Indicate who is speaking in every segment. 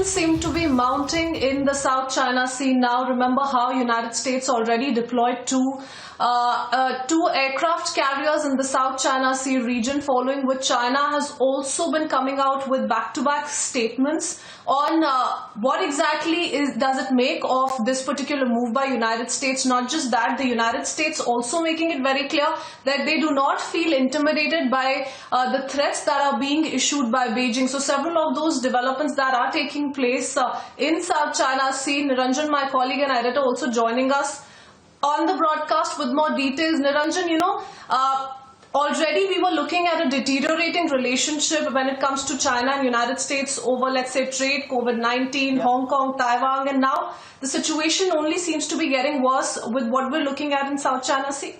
Speaker 1: tensions seem to be mounting in the South China Sea now. Remember how United States already deployed two aircraft carriers in the South China Sea region, following which China has also been coming out with back-to-back statements on what exactly does it make of this particular move by United States. Not just that, the United States also making it very clear that they do not feel intimidated by the threats that are being issued by Beijing. So several of those developments that are taking place in South China Sea. Niranjan, my colleague and editor, also joining us on the broadcast with more details. Niranjan, already we were looking at a deteriorating relationship when it comes to China and United States over, let's say, trade, COVID-19, Hong Kong, Taiwan, and now the situation only seems to be getting worse with what we're looking at in South China Sea.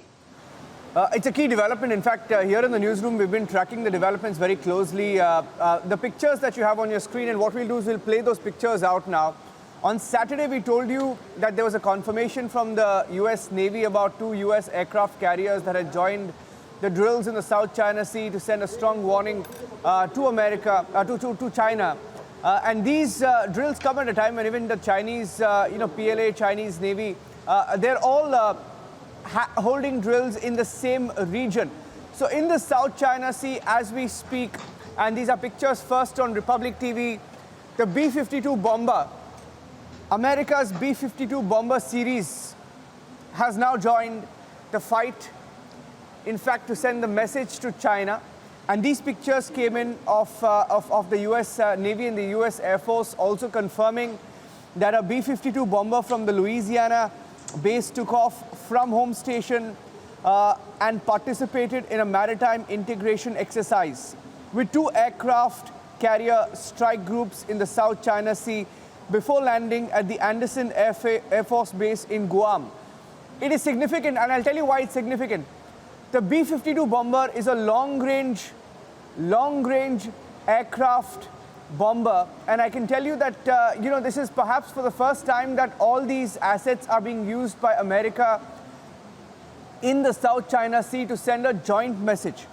Speaker 2: It's a key development. In fact, here in the newsroom, we've been tracking the developments very closely. The pictures that you have on your screen, and what we'll do is we'll play those pictures out now. On Saturday, we told you that there was a confirmation from the US Navy about 2 US aircraft carriers that had joined the drills in the South China Sea to send a strong warning to America, to China. And these drills come at a time when even the Chinese, PLA, Chinese Navy, they're all holding drills in the same region. So in the South China Sea, as we speak, and these are pictures first on Republic TV, the B-52 bomber, America's B-52 bomber series, has now joined the fight, in fact, to send the message to China. And these pictures came in of the US Navy and the US Air Force also confirming that a B-52 bomber from the Louisiana base took off from home station and participated in a maritime integration exercise with 2 aircraft carrier strike groups in the South China Sea before landing at the Andersen Air Force Base in Guam. It is significant, and I'll tell you why it's significant. The B-52 bomber is a long-range aircraft bomber, and I can tell you that this is perhaps for the first time that all these assets are being used by America in the South China Sea to send a joint message.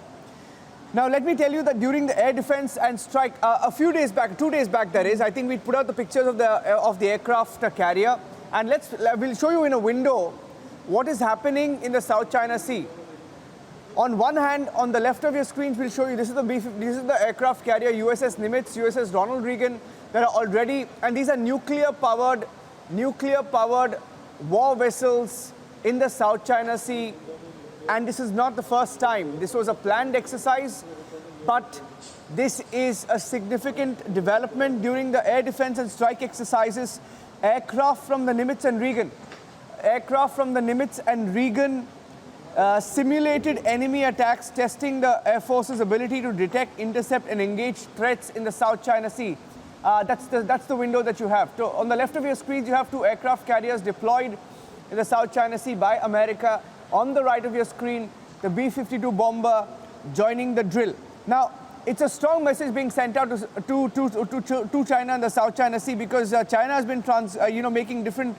Speaker 2: Now, let me tell you that during the air defense and strike, a few days back, 2 days back, that is, I think we put out the pictures of the aircraft carrier, and we'll show you in a window what is happening in the South China Sea. On one hand, on the left of your screens, we'll show you this is the aircraft carrier USS Nimitz, USS Ronald Reagan that are already, and these are nuclear-powered war vessels in the South China Sea. And this is not the first time. This was a planned exercise, but this is a significant development during the air defense and strike exercises. Aircraft from the Nimitz and Reagan simulated enemy attacks, testing the Air Force's ability to detect, intercept, and engage threats in the South China Sea. That's the window that you have. So on the left of your screen, you have 2 aircraft carriers deployed in the South China Sea by America. On the right of your screen, the B-52 bomber joining the drill. Now, it's a strong message being sent out to China and the South China Sea, because China has been making different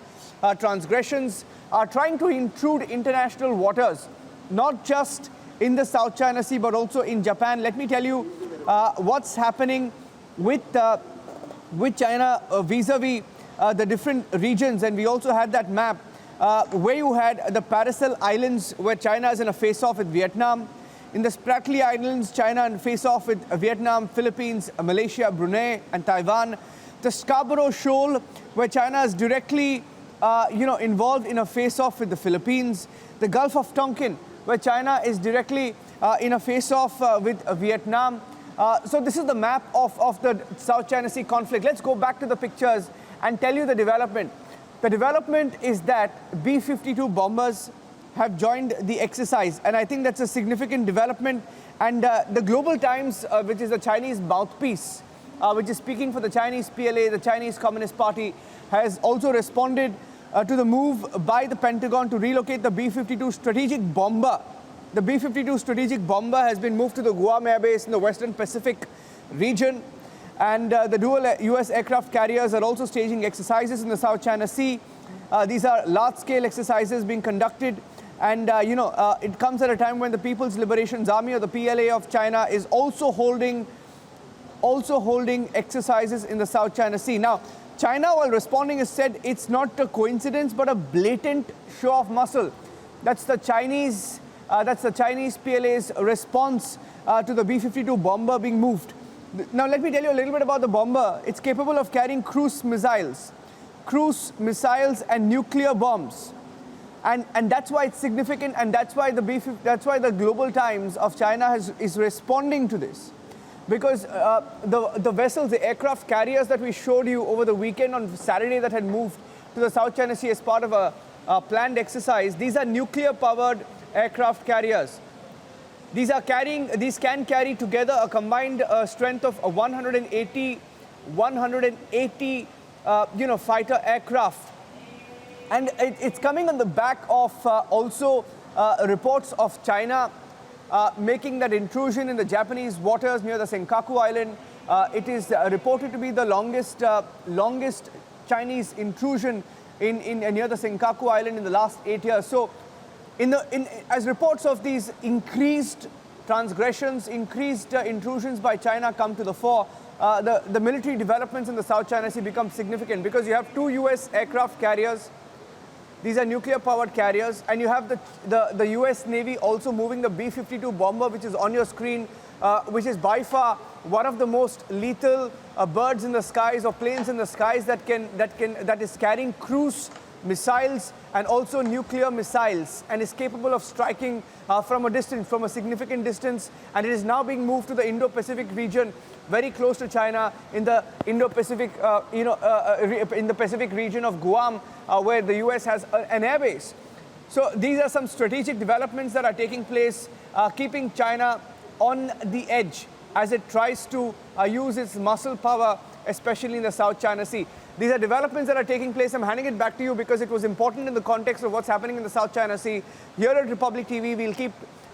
Speaker 2: transgressions, trying to intrude international waters, not just in the South China Sea, but also in Japan. Let me tell you what's happening with China vis-a-vis the different regions. And we also had that map where you had the Paracel Islands, where China is in a face-off with Vietnam. In the Spratly Islands, China in face-off with Vietnam, Philippines, Malaysia, Brunei, and Taiwan. The Scarborough Shoal, where China is directly involved in a face-off with the Philippines. The Gulf of Tonkin, where China is directly in a face-off with Vietnam. So this is the map of the South China Sea conflict. Let's go back to the pictures and tell you the development. The development is that B-52 bombers have joined the exercise, and I think that's a significant development. And the Global Times, which is the Chinese mouthpiece, which is speaking for the Chinese PLA, the Chinese Communist Party, has also responded to the move by the Pentagon to relocate the B-52 strategic bomber. The B-52 strategic bomber has been moved to the Guam Air Base in the Western Pacific region. And the dual US aircraft carriers are also staging exercises in the South China Sea. These are large-scale exercises being conducted. And, it comes at a time when the People's Liberation Army, or the PLA of China, is also holding also holding exercises in the South China Sea. Now, China, while responding, has said it's not a coincidence but a blatant show of muscle. That's the Chinese PLA's response to the B-52 bomber being moved. Now, let me tell you a little bit about the bomber. It's capable of carrying cruise missiles and nuclear bombs. And that's why it's significant, and that's why the Global Times of China is responding to this. Because the vessels, the aircraft carriers that we showed you over the weekend on Saturday that had moved to the South China Sea as part of a planned exercise, these are nuclear-powered aircraft carriers. These can carry together a combined strength of 180 fighter aircraft. And it's coming on the back of also reports of China making that intrusion in the Japanese waters near the Senkaku Island. It is reported to be the longest Chinese intrusion in near the Senkaku Island in the last 8 years. So, as reports of these increased transgressions, increased intrusions by China come to the fore, the military developments in the South China Sea become significant because you have 2 US aircraft carriers. These are nuclear-powered carriers, and you have the US Navy also moving the B-52 bomber, which is on your screen, which is by far one of the most lethal birds in the skies or planes in the skies that is carrying cruise missiles and also nuclear missiles, and is capable of striking from a significant distance. And it is now being moved to the Indo-Pacific region, very close to China, in the Indo-Pacific, in the Pacific region of Guam, where the US has an airbase. So these are some strategic developments that are taking place, keeping China on the edge as it tries to use its muscle power, especially in the South China Sea. These are developments that are taking place. I'm handing it back to you because it was important in the context of what's happening in the South China Sea. Here at Republic TV, we'll keep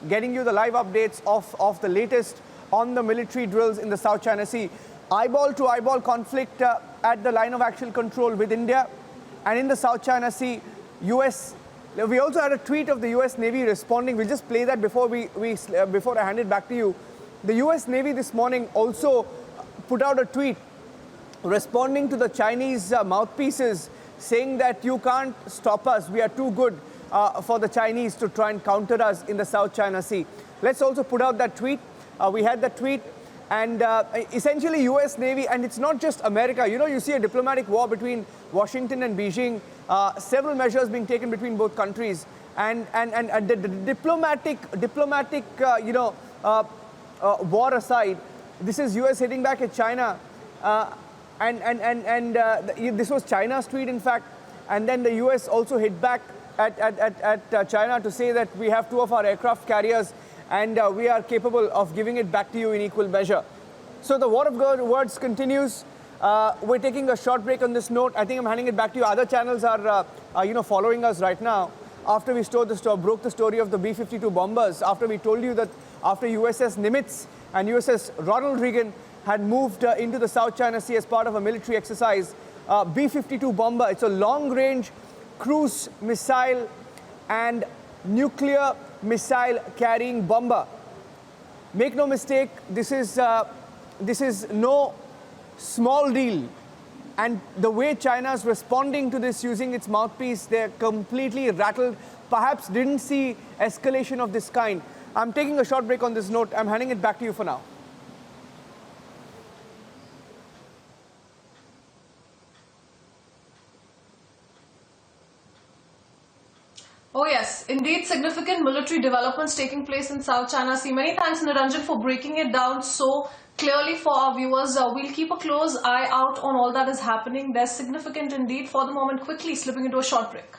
Speaker 2: getting you the live updates of the latest on the military drills in the South China Sea. Eyeball-to-eyeball conflict at the line of actual control with India. And in the South China Sea, we also had a tweet of the US Navy responding. We'll just play that before I hand it back to you. The US Navy this morning also put out a tweet responding to the Chinese mouthpieces, saying that you can't stop us. We are too good for the Chinese to try and counter us in the South China Sea. Let's also put out that tweet. We had that tweet. And essentially, US Navy, and it's not just America. You know, you see a diplomatic war between Washington and Beijing, several measures being taken between both countries. And the diplomatic war aside, this is US hitting back at China. This was China's tweet, in fact. And then the US also hit back at China to say that we have 2 of our aircraft carriers and we are capable of giving it back to you in equal measure. So the war of words continues. We're taking a short break on this note. I think I'm handing it back to you. Other channels are following us right now. After we broke the story of the B-52 bombers, after we told you that after USS Nimitz and USS Ronald Reagan had moved into the South China Sea as part of a military exercise, B-52 bomber, it's a long-range cruise missile and nuclear missile carrying bomber. Make no mistake, this is no small deal. And the way China's responding to this using its mouthpiece, they're completely rattled, perhaps didn't see escalation of this kind. I'm taking a short break on this note. I'm handing it back to you for now.
Speaker 1: Oh yes, indeed significant military developments taking place in South China Sea. Many thanks, Niranjan, for breaking it down so clearly for our viewers. We'll keep a close eye out on all that is happening. They're significant indeed. For the moment, quickly slipping into a short break.